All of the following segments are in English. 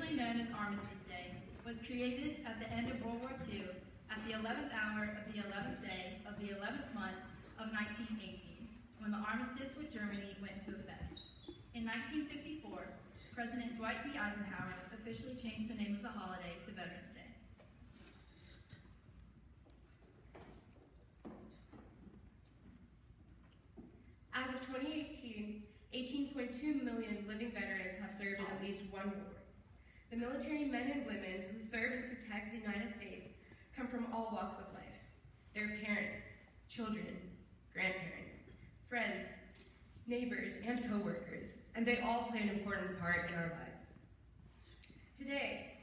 originally known as Armistice Day, was created at the end of World War II at the 11th hour of the 11th day of the 11th month of 1918, when the armistice with Germany went into effect. In 1954, President Dwight D. Eisenhower officially changed the name of the holiday to Veterans Day. As of 2018, 18.2 million living veterans have served in at least one war. The military men and women who serve and protect the United States come from all walks of life. Their parents, children, grandparents, friends, neighbors, and co-workers, and they all play an important part in our lives. Today,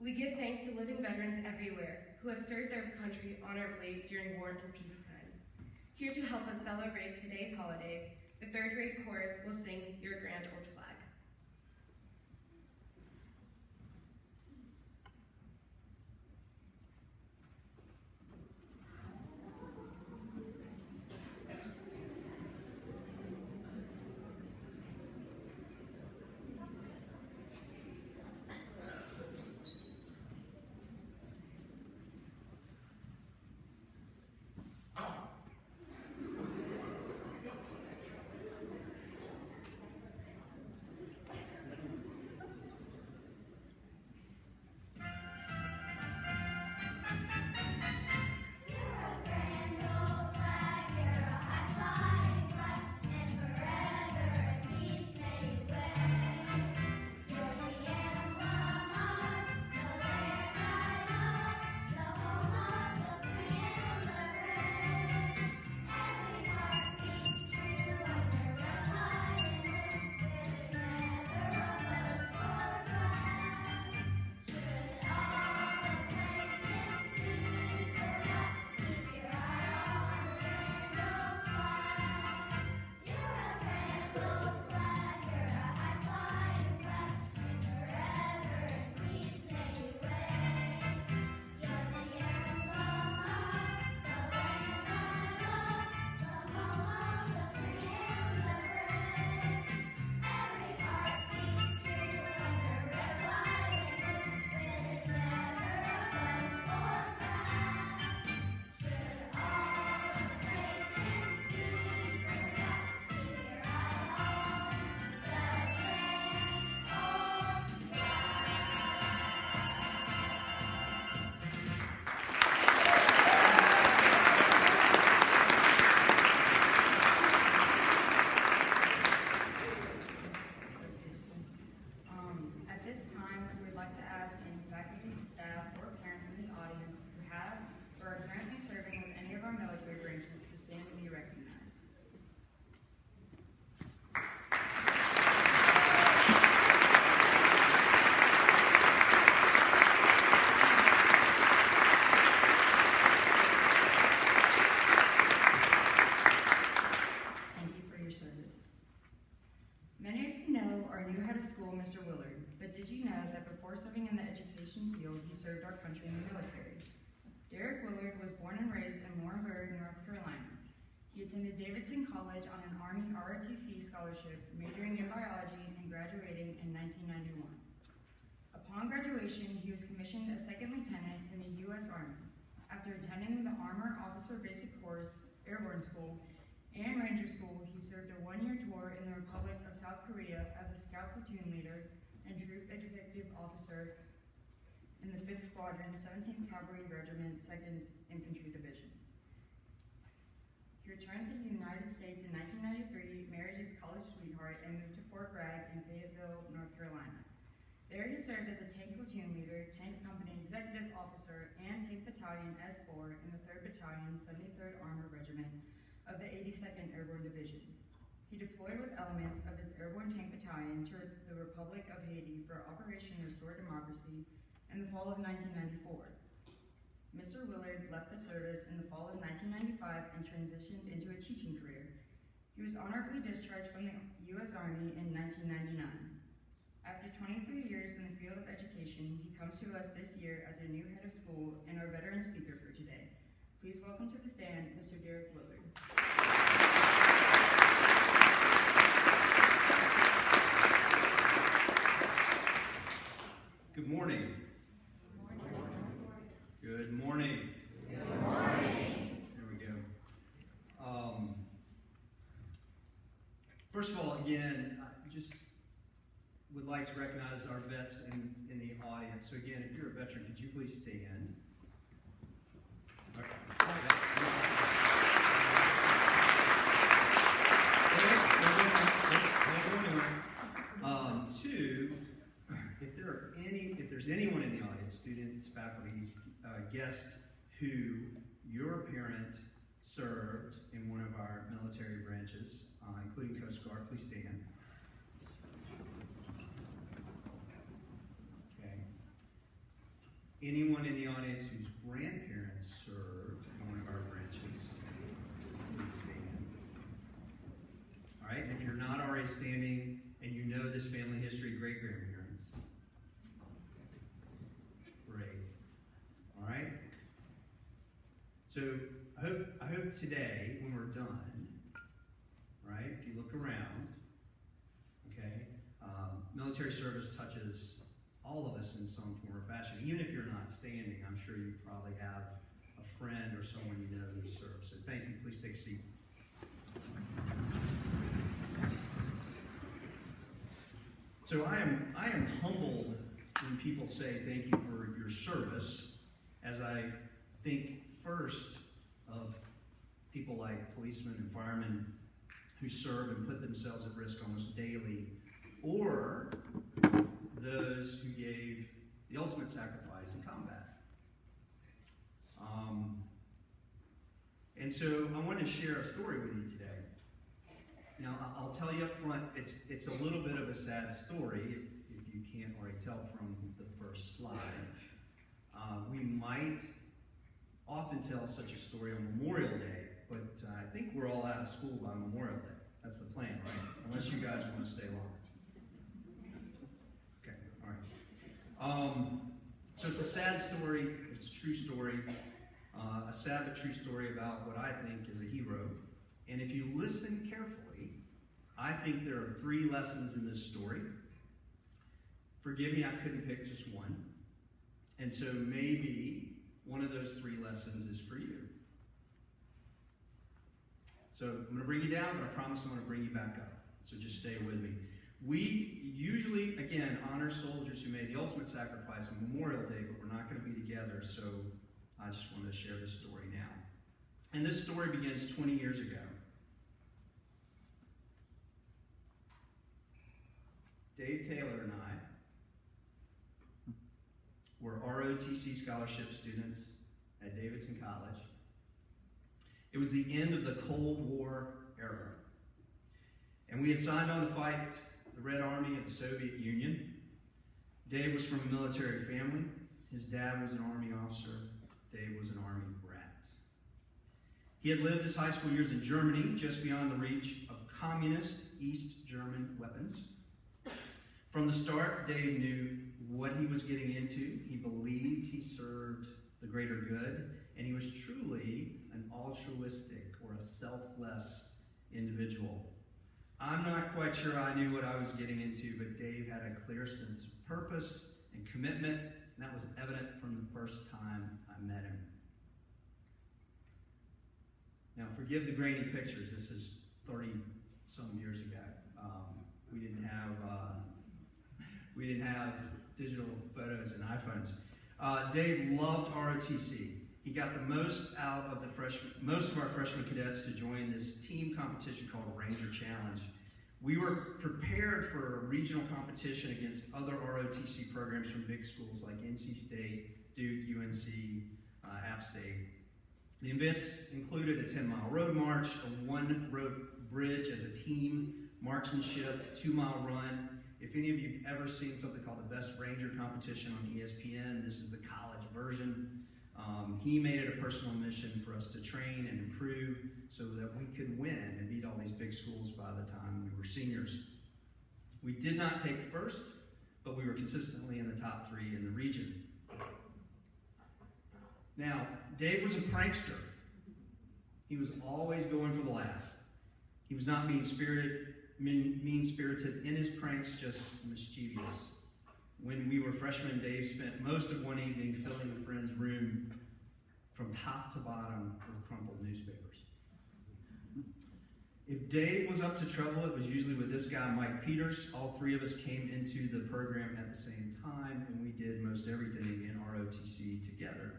we give thanks to living veterans everywhere who have served their country honorably during war and peacetime. Here to help us celebrate today's holiday, the third grade chorus will sing Your Grand Old Flag. Mr. Willard, but did you know that before serving in the education field, he served our country in the military? Derek Willard was born and raised in Warrenburg, North Carolina. He attended Davidson College on an Army ROTC scholarship, majoring in biology and graduating in 1991. Upon graduation, he was commissioned as second lieutenant in the U.S. Army. After attending the Armor Officer Basic Course, Airborne School, and Ranger School, he served a one-year tour in the Republic of South Korea as a scout platoon leader and troop executive officer in the 5th Squadron, 17th Cavalry Regiment, 2nd Infantry Division. He returned to the United States in 1993, married his college sweetheart, and moved to Fort Bragg in Fayetteville, North Carolina. There he served as a tank platoon leader, tank company executive officer, and tank battalion S4 in the 3rd Battalion, 73rd Armored Regiment of the 82nd Airborne Division. He deployed with elements of his Airborne Tank Battalion to the Republic of Haiti for Operation Restore Democracy in the fall of 1994. Mr. Willard left the service in the fall of 1995 and transitioned into a teaching career. He was honorably discharged from the U.S. Army in 1999. After 23 years in the field of education, he comes to us this year as our new head of school and our veteran speaker for today. Please welcome to the stand, Mr. Derek Willard. First of all, again, I just would like to recognize our vets in the audience. So again, if you're a veteran, could you please stand? Okay. Two, if there's anyone in the audience, students, faculty, guests, who your parent served in one of our military branches, including Coast Guard, please stand. Okay. Anyone in the audience whose grandparents served in one of our branches, please stand. All right, and if you're not already standing and you know this family history, great-grandparents. Great. All right? So I hope today, when we're done, right, if you look around, okay, military service touches all of us in some form or fashion. Even if you're not standing, I'm sure you probably have a friend or someone you know who serves. So thank you. Please take a seat. So I am humbled when people say thank you for your service, as I think first of people like policemen and firemen who serve and put themselves at risk almost daily, or those who gave the ultimate sacrifice in combat. And so I wanted to share a story with you today. Now, I'll tell you up front, it's a little bit of a sad story, if you can't already tell from the first slide. We might often tell such a story on Memorial Day, but I think we're all out of school by Memorial Day. That's the plan, right? Unless you guys want to stay longer. Okay, all right. So it's a sad story, it's a true story, a sad but true story about what I think is a hero. And if you listen carefully, I think there are 3 lessons in this story. Forgive me, I couldn't pick just one. And so maybe one of those 3 lessons is for you. So I'm going to bring you down, but I promise I'm going to bring you back up. So just stay with me. We usually, again, honor soldiers who made the ultimate sacrifice on Memorial Day, but we're not going to be together, so I just wanted to share this story now. And this story begins 20 years ago. Dave Taylor and I were ROTC scholarship students at Davidson College. It was the end of the Cold War era. And we had signed on to fight the Red Army of the Soviet Union. Dave was from a military family. His dad was an Army officer. Dave was an Army brat. He had lived his high school years in Germany, just beyond the reach of communist East German weapons. From the start, Dave knew what he was getting into. He believed he served the greater good, and he was truly an altruistic or a selfless individual. I'm not quite sure I knew what I was getting into, but Dave had a clear sense of purpose and commitment, and that was evident from the first time I met him. Now, forgive the grainy pictures. This is 30-some years ago. We didn't have digital photos and iPhones. Dave loved ROTC. He got the most out of most of our freshman cadets to join this team competition called Ranger Challenge. We were prepared for a regional competition against other ROTC programs from big schools like NC State, Duke, UNC, App State. The events included a 10-mile road march, a 1-rope bridge as a team, marksmanship, a 2-mile run. If any of you have ever seen something called the Best Ranger competition on ESPN, this is the college version. He made it a personal mission for us to train and improve so that we could win and beat all these big schools by the time we were seniors. We did not take first, but we were consistently in the top 3 in the region. Now, Dave was a prankster. He was always going for the laugh. He was not mean-spirited in his pranks, just mischievous. When we were freshmen, Dave spent most of one evening filling a friend's room from top to bottom with crumpled newspapers. If Dave was up to trouble, it was usually with this guy, Mike Peters. All three of us came into the program at the same time, and we did most everything in ROTC together.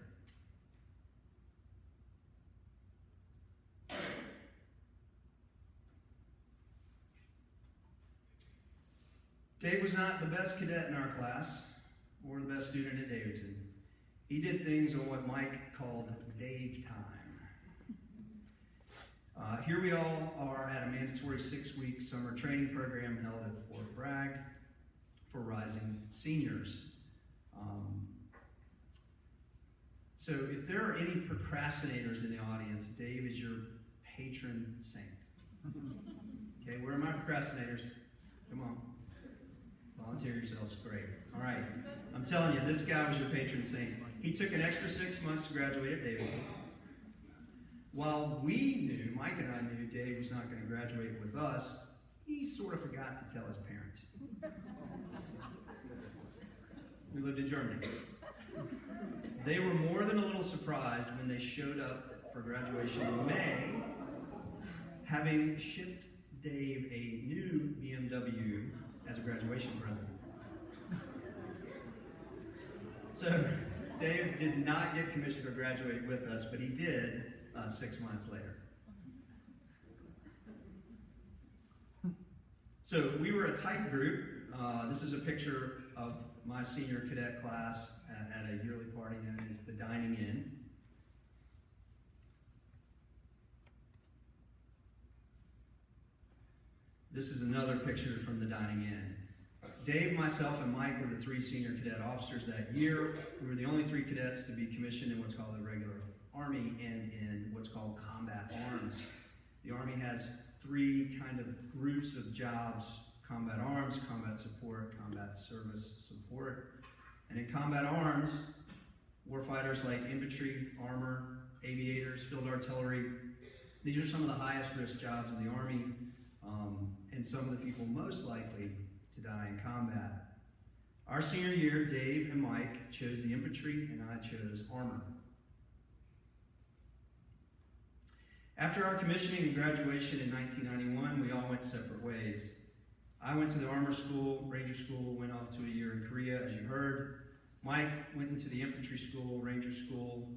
Dave was not the best cadet in our class, or the best student at Davidson. He did things on what Mike called Dave time. Here we all are at a mandatory 6-week summer training program held at Fort Bragg for rising seniors. So if there are any procrastinators in the audience, Dave is your patron saint. Okay, where are my procrastinators? Come on. Volunteer yourselves. Great. All right. I'm telling you, this guy was your patron saint. He took an extra 6 months to graduate at Davidson. While we knew, Mike and I knew, Dave was not going to graduate with us, he sort of forgot to tell his parents. We lived in Germany. They were more than a little surprised when they showed up for graduation in May, having shipped Dave a new BMW as a graduation present. So Dave did not get commissioned to graduate with us, but he did 6 months later. So we were a tight group. This is a picture of my senior cadet class at a yearly party known as the Dining In. This is another picture from the Dining In. Dave, myself, and Mike were the 3 senior cadet officers that year. We were the only 3 cadets to be commissioned in what's called the regular Army and in what's called combat arms. The Army has 3 kind of groups of jobs: combat arms, combat support, combat service support. And in combat arms, warfighters like infantry, armor, aviators, field artillery, these are some of the highest risk jobs in the Army, and some of the people most likely to die in combat. Our senior year, Dave and Mike chose the infantry, and I chose armor. After our commissioning and graduation in 1991, we all went separate ways. I went to the armor school, Ranger school, went off to a year in Korea, as you heard. Mike went into the infantry school, Ranger school.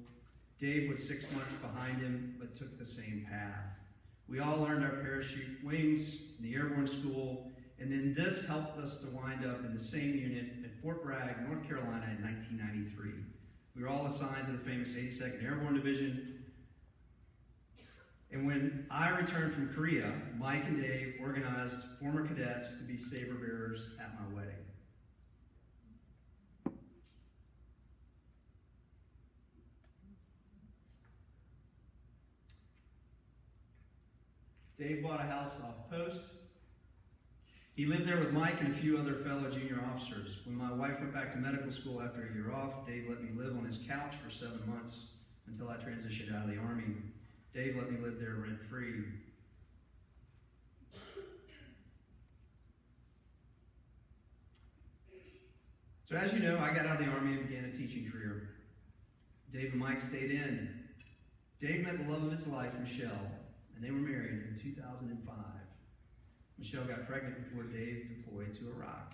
Dave was 6 months behind him, but took the same path. We all learned our parachute wings in the airborne school, and then this helped us to wind up in the same unit at Fort Bragg, North Carolina in 1993. We were all assigned to the famous 82nd Airborne Division. And when I returned from Korea, Mike and Dave organized former cadets to be saber bearers at my wedding. Dave bought a house off post. He lived there with Mike and a few other fellow junior officers. When my wife went back to medical school after a year off, Dave let me live on his couch for 7 months until I transitioned out of the Army. Dave let me live there rent-free. So as you know, I got out of the Army and began a teaching career. Dave and Mike stayed in. Dave met the love of his life, Michelle, and they were married in 2005. Michelle got pregnant before Dave deployed to Iraq,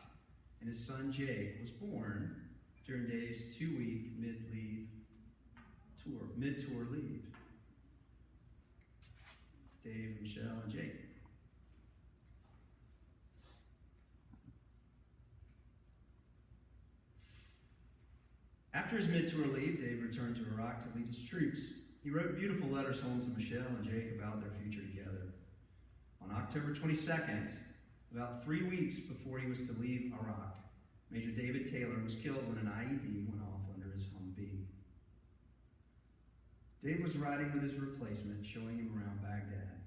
and his son Jake was born during Dave's 2-week mid-tour leave. It's Dave, Michelle, and Jake. After his mid-tour leave, Dave returned to Iraq to lead his troops. He wrote beautiful letters home to Michelle and Jake about their future together. On October 22nd, about 3 weeks before he was to leave Iraq, Major David Taylor was killed when an IED went off under his Humvee. Dave was riding with his replacement, showing him around Baghdad.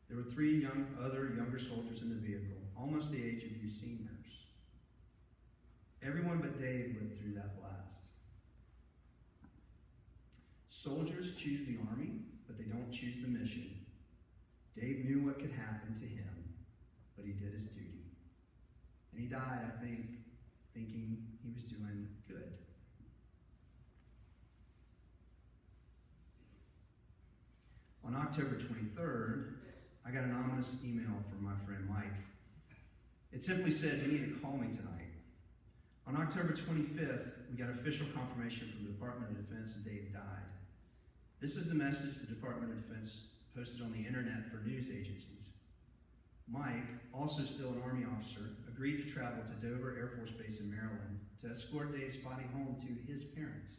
There were 3 other younger soldiers in the vehicle, almost the age of you seniors. Everyone but Dave lived through that blast. Soldiers choose the Army, but they don't choose the mission. Dave knew what could happen to him, but he did his duty. And he died, I think, thinking he was doing good. On October 23rd, I got an ominous email from my friend Mike. It simply said, "You need to call me tonight." On October 25th, we got official confirmation from the Department of Defense that Dave died. This is the message the Department of Defense posted on the internet for news agencies. Mike, also still an Army officer, agreed to travel to Dover Air Force Base in Maryland to escort Dave's body home to his parents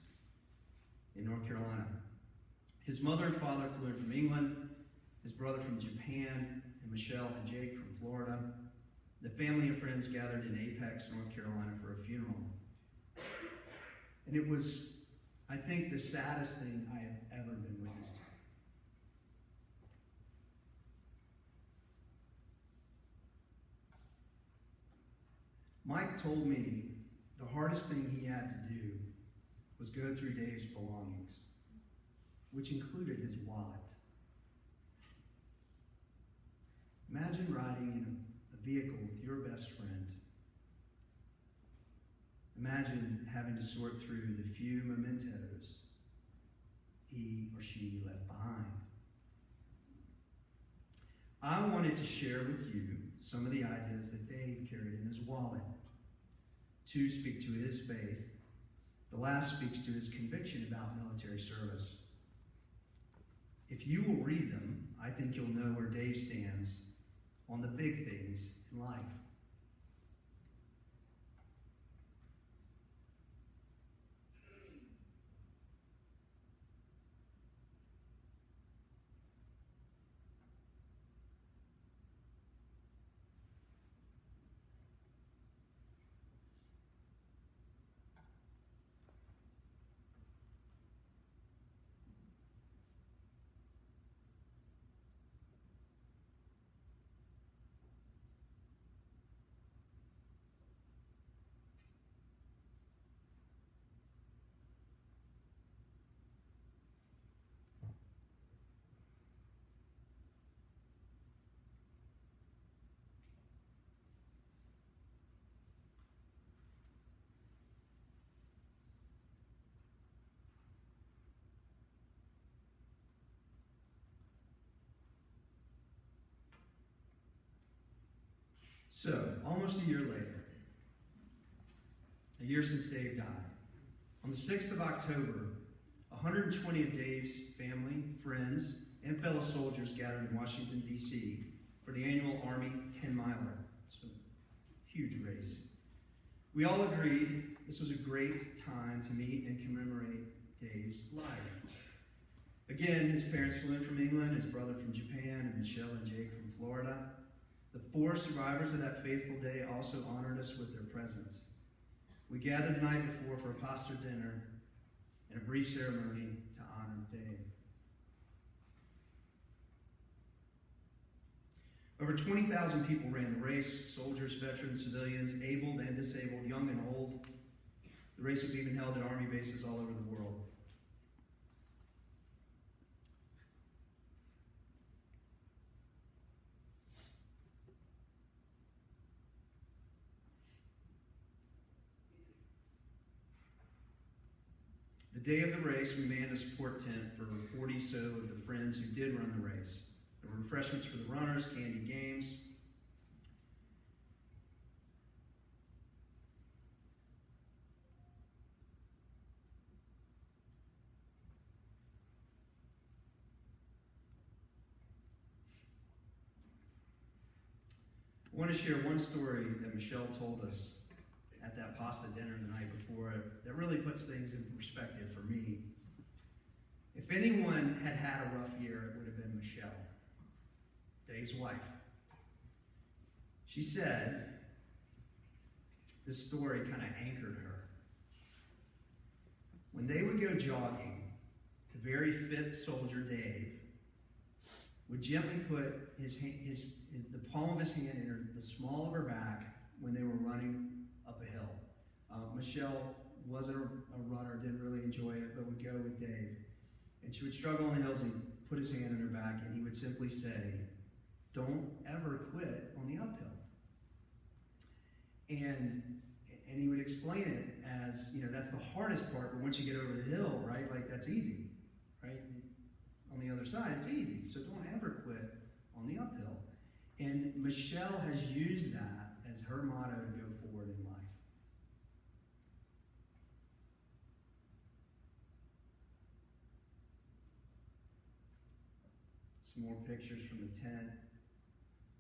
in North Carolina. His mother and father flew in from England, his brother from Japan, and Michelle and Jake from Florida. The family and friends gathered in Apex, North Carolina for a funeral. And it was, I think, the saddest thing I have ever been witness to. Mike told me the hardest thing he had to do was go through Dave's belongings, which included his wallet. Imagine riding in a vehicle with your best friend. Imagine having to sort through the few mementos he or she left behind. I wanted to share with you some of the ideas that Dave carried in his wallet. Two speak to his faith. The last speaks to his conviction about military service. If you will read them, I think you'll know where Dave stands on the big things in life. So, almost a year later, a year since Dave died, on the 6th of October, 120 of Dave's family, friends, and fellow soldiers gathered in Washington, D.C. for the annual Army 10-miler. It's a huge race. We all agreed this was a great time to meet and commemorate Dave's life. Again, his parents flew in from England, his brother from Japan, and Michelle and Jake from Florida. The 4 survivors of that fateful day also honored us with their presence. We gathered the night before for a pasta dinner and a brief ceremony to honor Dave. Over 20,000 people ran the race, soldiers, veterans, civilians, able and disabled, young and old. The race was even held at Army bases all over the world. The day of the race, we manned a support tent for 40 so of the friends who did run the race. There were refreshments for the runners, candy, games. I want to share one story that Michelle told us at that pasta dinner the night before that really puts things in perspective for me. If anyone had had a rough year, it would have been Michelle, Dave's wife. She said this story kind of anchored her. When they would go jogging, the very fit soldier Dave would gently put the palm of his hand in the small of her back when they were running up a hill. Michelle wasn't a runner, didn't really enjoy it, but would go with Dave. And she would struggle on the hills, and he'd put his hand on her back, and he would simply say, "Don't ever quit on the uphill." And he would explain it as, that's the hardest part, but once you get over the hill, right, like that's easy, right? On the other side, it's easy. So don't ever quit on the uphill. And Michelle has used that as her motto to go forward in life. Some more pictures from the tent.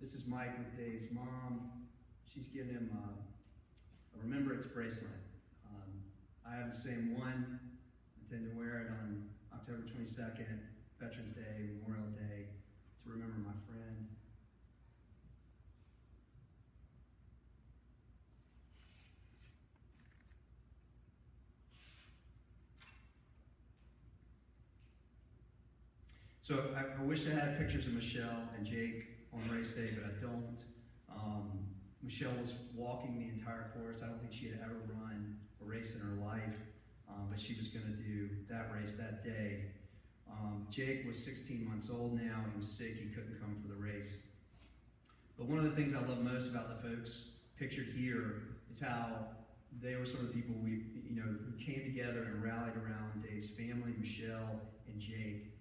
This is Mike with Dave's mom. She's giving him a remembrance bracelet. I have the same one. I intend to wear it on October 22nd, Veterans Day, Memorial Day, to remember my friend. So I wish I had pictures of Michelle and Jake on race day, but I don't. Michelle was walking the entire course. I don't think she had ever run a race in her life, but she was going to do that race that day. Jake was 16 months old now. He was sick. He couldn't come for the race. But one of the things I love most about the folks pictured here is how they were sort of people who came together and rallied around Dave's family, Michelle and Jake.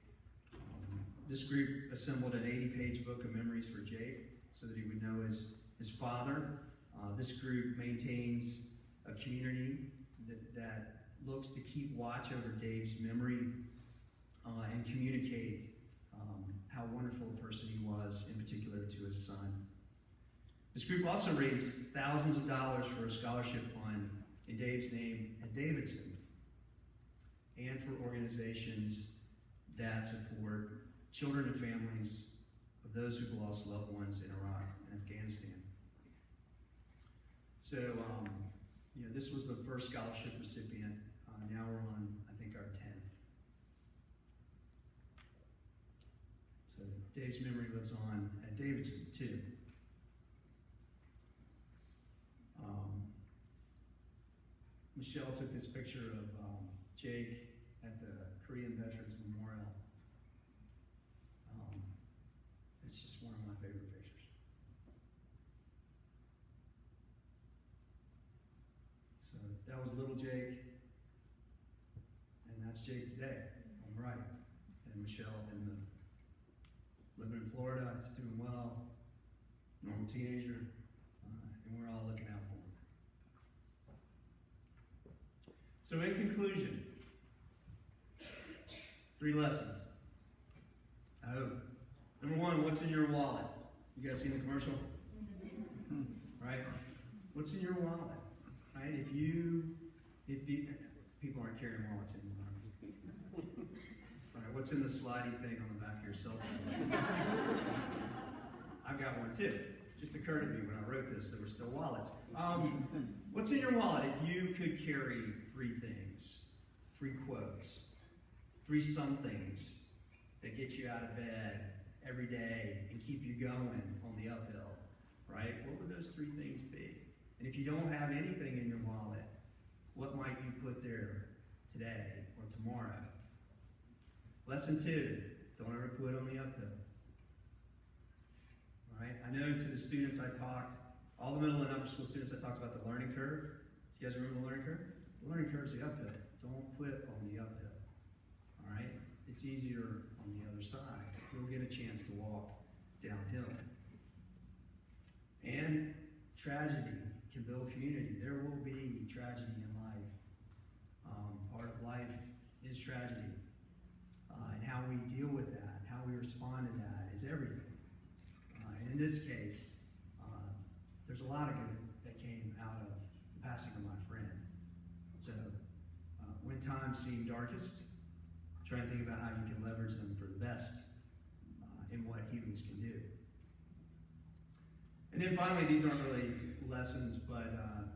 This group assembled an 80-page book of memories for Jake so that he would know his father. This group maintains a community that looks to keep watch over Dave's memory and communicate how wonderful a person he was, in particular to his son. This group also raised thousands of dollars for a scholarship fund in Dave's name at Davidson and for organizations that support children and families of those who've lost loved ones in Iraq and Afghanistan. So, this was the first scholarship recipient. Now we're on, I think, our 10th. So Dave's memory lives on at Davidson, too. Michelle took this picture of Jake at the Korean Veterans Memorial. It's just one of my favorite pictures. So that was little Jake, and that's Jake today, on the right. And Michelle living in Florida, he's doing well, normal teenager, and we're all looking out for him. So in conclusion, 3 lessons, I hope. Number 1, what's in your wallet? You guys seen the commercial? Right? What's in your wallet? Right? If you people aren't carrying wallets anymore. Right? What's in the slidey thing on the back of your cell phone? I've got one too. Just occurred to me when I wrote this, there were still wallets. What's in your wallet? If you could carry 3 things, 3 quotes, 3 somethings that get you out of bed every day and keep you going on the uphill, right? What would those 3 things be? And if you don't have anything in your wallet, what might you put there today or tomorrow? Lesson 2, don't ever quit on the uphill. All right? I know to the students I talked, all the middle and upper school students I talked about the learning curve. You guys remember the learning curve? The learning curve is the uphill. Don't quit on the uphill. All right? It's easier on the other side. You'll get a chance to walk downhill. And tragedy can build community. There will be tragedy in life. Part of life is tragedy. And how we deal with that, how we respond to that is everything. And in this case, there's a lot of good that came out of the passing of my friend. So when times seem darkest, try and think about how you can leverage them for the best in what humans can do. And then finally, these aren't really lessons, but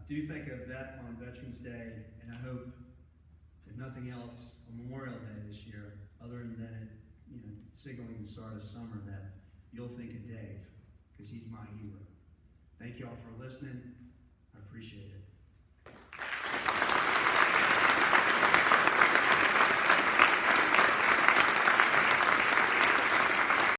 do think of that on Veterans Day, and I hope, if nothing else, on Memorial Day this year, other than it, signaling the start of summer, that you'll think of Dave, because he's my hero. Thank you all for listening. I appreciate it.